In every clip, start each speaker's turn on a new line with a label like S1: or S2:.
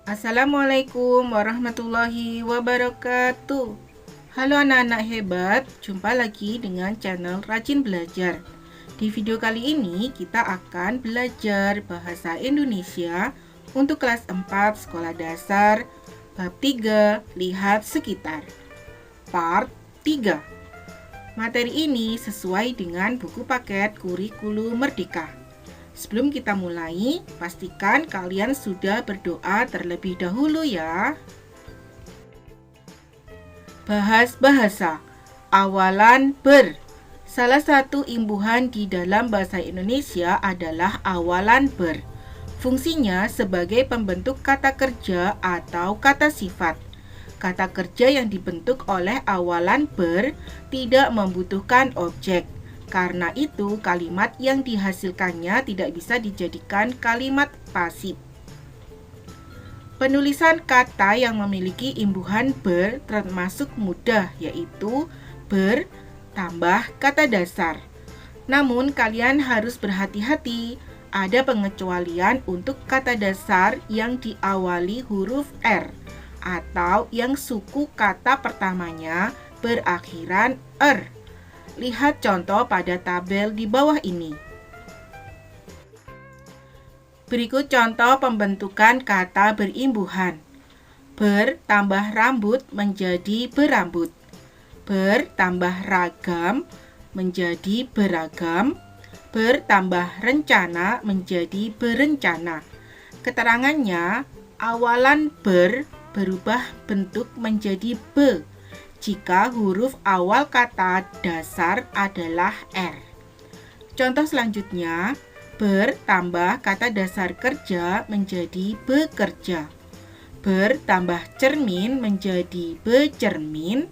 S1: Assalamualaikum warahmatullahi wabarakatuh. Halo anak-anak hebat, jumpa lagi dengan channel Rajin Belajar. Di video kali ini kita akan belajar bahasa Indonesia untuk kelas 4 sekolah dasar, bab 3, lihat sekitar. Part 3. Materi ini sesuai dengan buku paket kurikulum Merdeka. Sebelum kita mulai, pastikan kalian sudah berdoa terlebih dahulu ya. Bahas bahasa. Awalan ber. Salah satu imbuhan di dalam bahasa Indonesia adalah awalan ber. Fungsinya sebagai pembentuk kata kerja atau kata sifat. Kata kerja yang dibentuk oleh awalan ber tidak membutuhkan objek. Karena itu, kalimat yang dihasilkannya tidak bisa dijadikan kalimat pasif. Penulisan kata yang memiliki imbuhan ber termasuk mudah, yaitu ber tambah kata dasar. Namun, kalian harus berhati-hati. Ada pengecualian untuk kata dasar yang diawali huruf R atau yang suku kata pertamanya berakhiran er. Lihat contoh pada tabel di bawah ini. Berikut contoh pembentukan kata berimbuhan. Ber tambah rambut menjadi berambut. Ber tambah ragam menjadi beragam. Ber tambah rencana menjadi berencana. Keterangannya, awalan ber berubah bentuk menjadi be jika huruf awal kata dasar adalah R. Contoh selanjutnya, ber tambah kata dasar kerja menjadi bekerja. Ber tambah cermin menjadi becermin.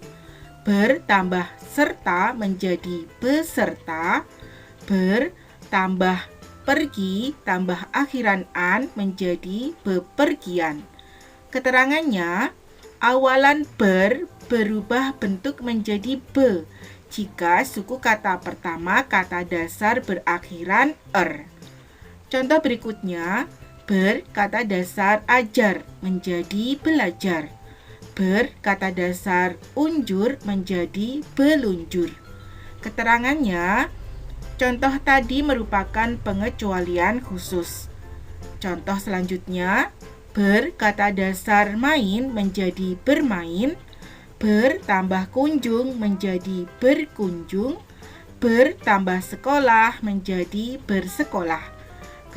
S1: Ber tambah serta menjadi beserta. Ber tambah pergi tambah akhiran an menjadi bepergian. Keterangannya, awalan ber berubah bentuk menjadi be jika suku kata pertama kata dasar berakhiran er. Contoh berikutnya, ber kata dasar ajar menjadi belajar. Ber kata dasar unjur menjadi belunjur. Keterangannya, contoh tadi merupakan pengecualian khusus. Contoh selanjutnya, ber kata dasar main menjadi bermain. Ber tambah kunjung menjadi berkunjung. Ber tambah sekolah menjadi bersekolah.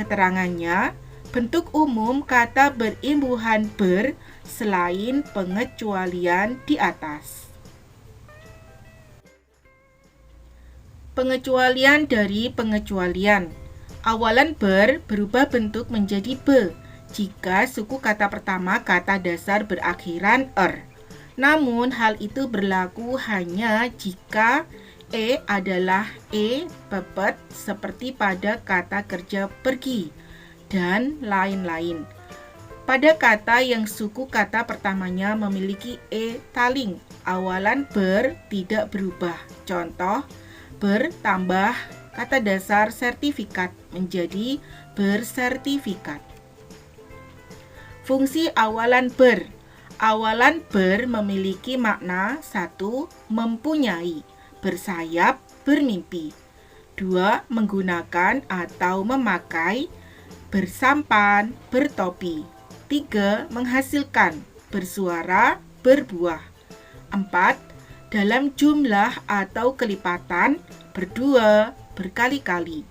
S1: Keterangannya, bentuk umum kata berimbuhan ber selain pengecualian di atas. Pengecualian dari pengecualian. Awalan ber berubah bentuk menjadi be jika suku kata pertama kata dasar berakhiran er. Namun, hal itu berlaku hanya jika E adalah E pepet seperti pada kata kerja pergi, dan lain-lain. Pada kata yang suku kata pertamanya memiliki E taling, awalan ber tidak berubah. Contoh, ber tambah kata dasar sertifikat menjadi bersertifikat. Fungsi awalan ber. Awalan ber memiliki makna 1. Mempunyai, bersayap, bermimpi. 2. Menggunakan atau memakai, bersampan, bertopi. 3. Menghasilkan, bersuara, berbuah. 4. Dalam jumlah atau kelipatan, berdua, berkali-kali.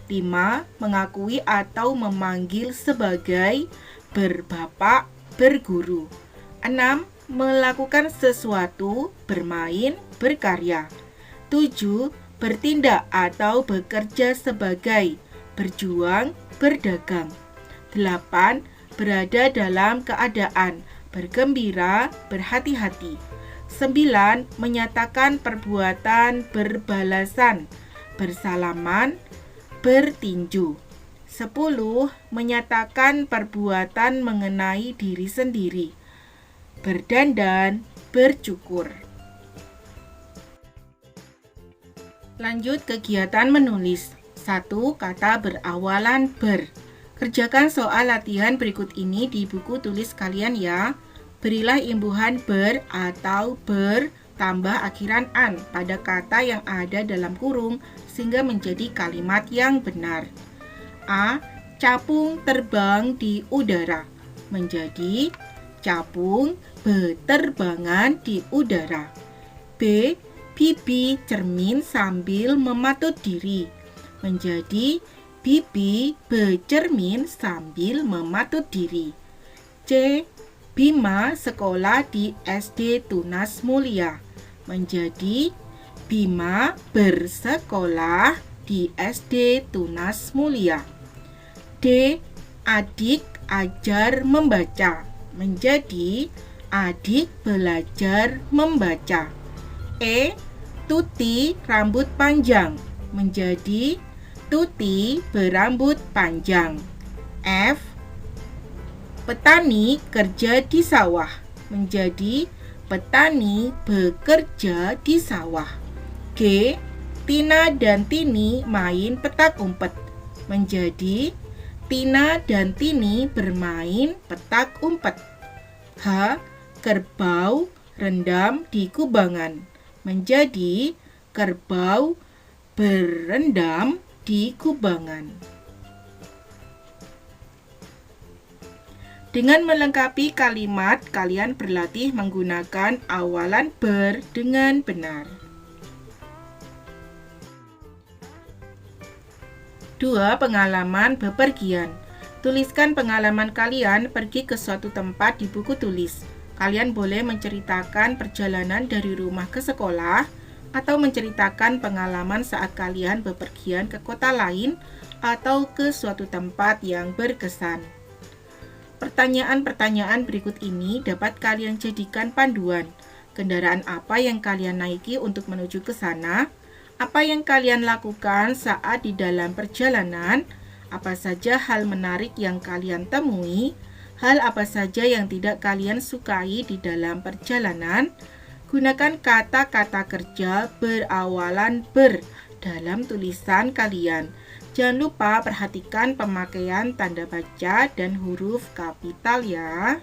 S1: 5. Mengakui atau memanggil sebagai berbapak, berguru. 6. Melakukan sesuatu, bermain, berkarya. 7. Bertindak atau bekerja sebagai, berjuang, berdagang. 8. Berada dalam keadaan, bergembira, berhati-hati. 9. Menyatakan perbuatan berbalasan, bersalaman, bertinju. 10. Menyatakan perbuatan mengenai diri sendiri, berdandan, bercukur. Lanjut kegiatan menulis. 1. Kata berawalan ber. Kerjakan soal latihan berikut ini di buku tulis kalian ya. Berilah imbuhan ber atau ber tambah akhiran an pada kata yang ada dalam kurung sehingga menjadi kalimat yang benar. A. Capung terbang di udara menjadi capung beterbangan di udara. B. Bibi cermin sambil mematut diri menjadi Bibi bercermin sambil mematut diri. C. Bima sekolah di SD Tunas Mulia menjadi Bima bersekolah di SD Tunas Mulia. D. Adik ajar membaca menjadi adik belajar membaca. E. Tuti rambut panjang menjadi Tuti berambut panjang. F. Petani kerja di sawah menjadi petani bekerja di sawah. G. Tina dan Tini main petak umpet menjadi Tina dan Tini bermain petak umpet. H. Kerbau rendam di kubangan menjadi kerbau berendam di kubangan. Dengan melengkapi kalimat, kalian berlatih menggunakan awalan ber dengan benar. 2. Pengalaman bepergian. Tuliskan pengalaman kalian pergi ke suatu tempat di buku tulis. Kalian boleh menceritakan perjalanan dari rumah ke sekolah, atau menceritakan pengalaman saat kalian bepergian ke kota lain atau ke suatu tempat yang berkesan. Pertanyaan-pertanyaan berikut ini dapat kalian jadikan panduan. Kendaraan apa yang kalian naiki untuk menuju ke sana? Apa yang kalian lakukan saat di dalam perjalanan? Apa saja hal menarik yang kalian temui? Hal apa saja yang tidak kalian sukai di dalam perjalanan? Gunakan kata-kata kerja berawalan ber dalam tulisan kalian. Jangan lupa perhatikan pemakaian tanda baca dan huruf kapital ya.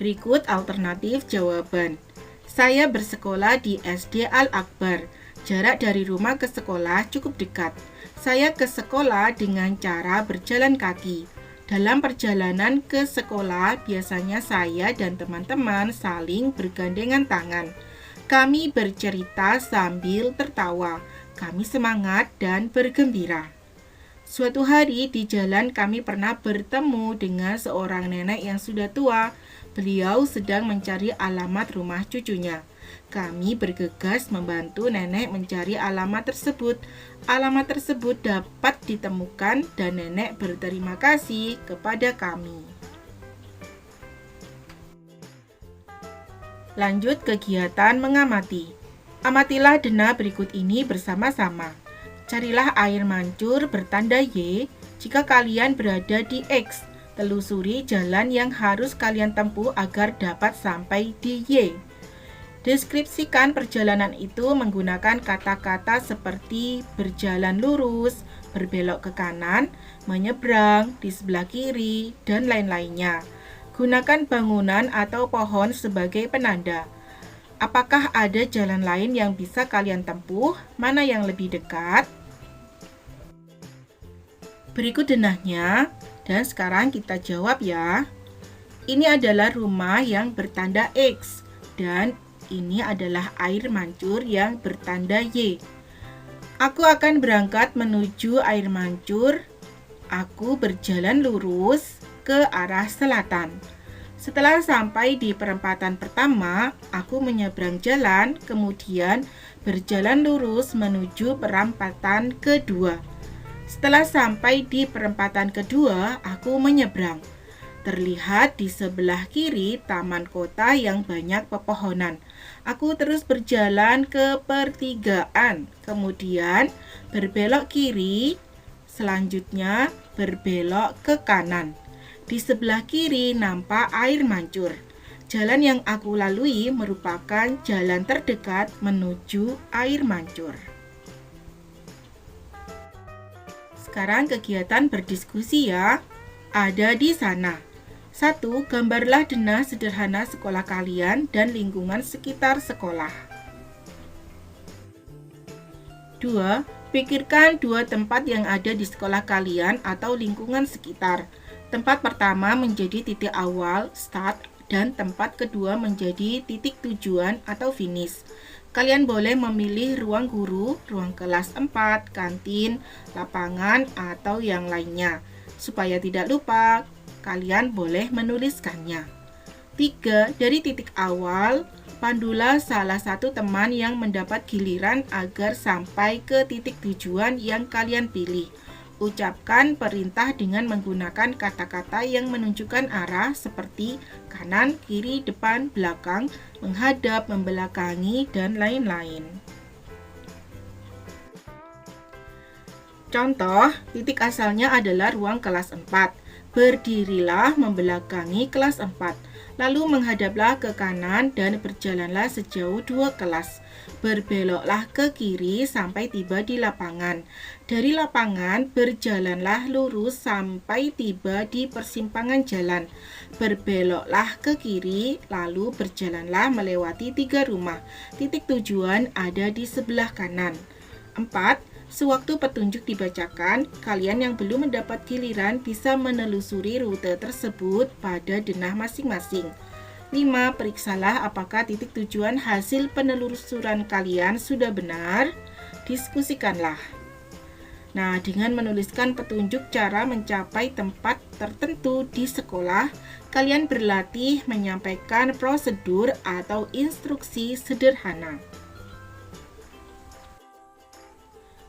S1: Berikut alternatif jawaban. Saya bersekolah di SD Al-Akbar. Jarak dari rumah ke sekolah cukup dekat. Saya ke sekolah dengan cara berjalan kaki. Dalam perjalanan ke sekolah, biasanya saya dan teman-teman saling bergandengan tangan. Kami bercerita sambil tertawa. Kami semangat dan bergembira. Suatu hari di jalan kami pernah bertemu dengan seorang nenek yang sudah tua. Beliau sedang mencari alamat rumah cucunya. Kami bergegas membantu nenek mencari alamat tersebut. Alamat tersebut dapat ditemukan dan nenek berterima kasih kepada kami. Lanjut kegiatan mengamati. Amatilah denah berikut ini bersama-sama. Carilah air mancur bertanda Y jika kalian berada di X. Telusuri jalan yang harus kalian tempuh agar dapat sampai di Y. Deskripsikan perjalanan itu menggunakan kata-kata seperti berjalan lurus, berbelok ke kanan, menyeberang, di sebelah kiri, dan lain-lainnya. Gunakan bangunan atau pohon sebagai penanda. Apakah ada jalan lain yang bisa kalian tempuh? Mana yang lebih dekat? Berikut denahnya, dan sekarang kita jawab ya. Ini adalah rumah yang bertanda X, dan ini adalah air mancur yang bertanda Y. Aku akan berangkat menuju air mancur. Aku berjalan lurus ke arah selatan. Setelah sampai di perempatan pertama, aku menyeberang jalan, kemudian berjalan lurus menuju perempatan kedua. Setelah sampai di perempatan kedua, aku menyeberang. Terlihat di sebelah kiri taman kota yang banyak pepohonan. Aku terus berjalan ke pertigaan, kemudian berbelok kiri, selanjutnya berbelok ke kanan. Di sebelah kiri nampak air mancur. Jalan yang aku lalui merupakan jalan terdekat menuju air mancur. sekarang kegiatan berdiskusi ya. Ada di sana. 1. Gambarlah denah sederhana sekolah kalian dan lingkungan sekitar sekolah. 2. Pikirkan 2 tempat yang ada di sekolah kalian atau lingkungan sekitar. Tempat pertama menjadi titik awal, start, dan tempat kedua menjadi titik tujuan atau finish. Kalian boleh memilih ruang guru, ruang kelas 4, kantin, lapangan, atau yang lainnya. Supaya tidak lupa, kalian boleh menuliskannya. 3. Dari titik awal, pandulah salah satu teman yang mendapat giliran agar sampai ke titik tujuan yang kalian pilih. Ucapkan perintah dengan menggunakan kata-kata yang menunjukkan arah seperti kanan, kiri, depan, belakang, menghadap, membelakangi, dan lain-lain. Contoh, titik asalnya adalah ruang kelas 4. Berdirilah membelakangi kelas 4. Lalu menghadaplah ke kanan dan berjalanlah sejauh 2 kelas. Berbeloklah ke kiri sampai tiba di lapangan. Dari lapangan, berjalanlah lurus sampai tiba di persimpangan jalan. Berbeloklah ke kiri, lalu berjalanlah melewati 3 rumah. Titik tujuan ada di sebelah kanan. 4. Sewaktu petunjuk dibacakan, kalian yang belum mendapat giliran bisa menelusuri rute tersebut pada denah masing-masing. 5. Periksalah apakah titik tujuan hasil penelusuran kalian sudah benar. Diskusikanlah. Nah, dengan menuliskan petunjuk cara mencapai tempat tertentu di sekolah, kalian berlatih menyampaikan prosedur atau instruksi sederhana.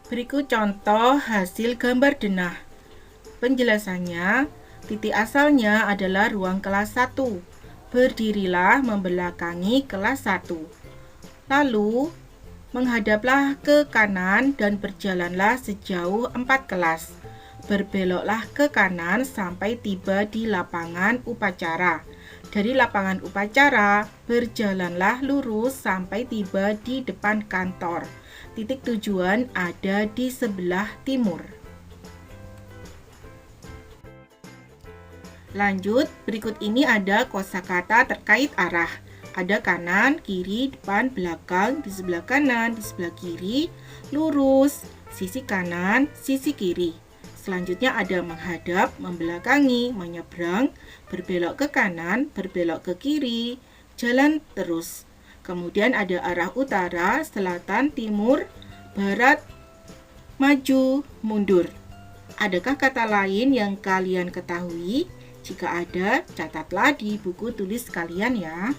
S1: Berikut contoh hasil gambar denah. Penjelasannya, titik asalnya adalah ruang kelas 1. Berdirilah membelakangi kelas 1. Lalu, menghadaplah ke kanan dan berjalanlah sejauh 4 kelas. Berbeloklah ke kanan sampai tiba di lapangan upacara. Dari lapangan upacara, berjalanlah lurus sampai tiba di depan kantor. Titik tujuan ada di sebelah timur. Lanjut, berikut ini ada kosakata terkait arah. Ada kanan, kiri, depan, belakang, di sebelah kanan, di sebelah kiri, lurus, sisi kanan, sisi kiri. Selanjutnya ada menghadap, membelakangi, menyeberang, berbelok ke kanan, berbelok ke kiri, jalan terus. Kemudian ada arah utara, selatan, timur, barat, maju, mundur. Adakah kata lain yang kalian ketahui? Jika ada, catatlah di buku tulis kalian ya.